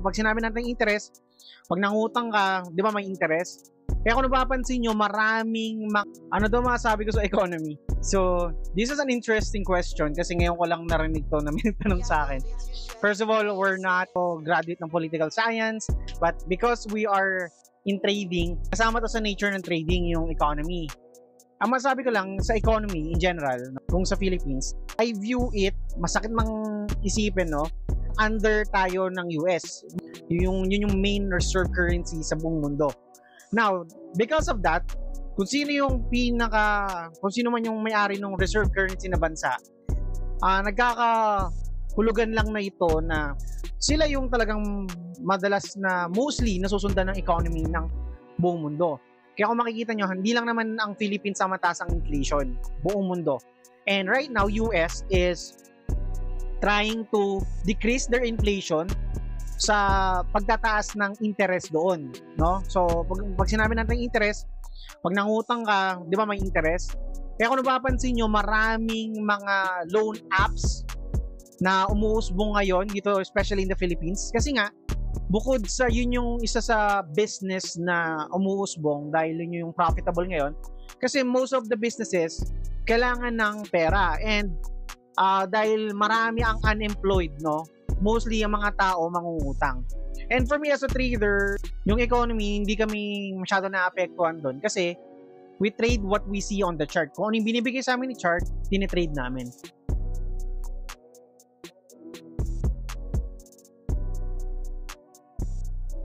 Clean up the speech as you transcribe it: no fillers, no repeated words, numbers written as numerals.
pag sinabi natin interest, pag nangutang ka, di ba may interest? Kaya kung napapansin nyo, maraming ano daw masasabi ko sa economy? So, this is an interesting question kasi ngayon ko lang narinig to na may tanong sa akin. First of all, we're not graduate ng political science, but because we are in trading, kasama to sa nature ng trading yung economy. Ang masasabi ko lang sa economy in general, kung sa Philippines, I view it, masakit mang isipin, no? Under tayo ng US. Yun yung main reserve currency sa buong mundo. Now, because of that, kung sino man yung may-ari ng reserve currency na bansa, nagkakahulugan lang na ito na sila yung talagang madalas na mostly nasusundan ng economy ng buong mundo. Kaya kung makikita nyo, hindi lang naman ang Philippines ang mataas ang inflation, buong mundo. And right now, US is trying to decrease their inflation sa pagtataas ng interest doon, no? So, pag sinabi natin interest, pag nangutang ka, di ba may interest? Kaya kung napapansin nyo, maraming mga loan apps na umuusbong ngayon dito, especially in the Philippines. Kasi nga, bukod sa yun yung isa sa business na umuusbong dahil yun yung profitable ngayon. Kasi most of the businesses, kailangan ng pera. And dahil marami ang unemployed, no? Mostly ang mga tao mangungutang. And for me as a trader, yung economy, hindi kami masyado naapektuhan doon kasi we trade what we see on the chart. Kung ano yung binibigay sa amin ni chart, tinitrade namin.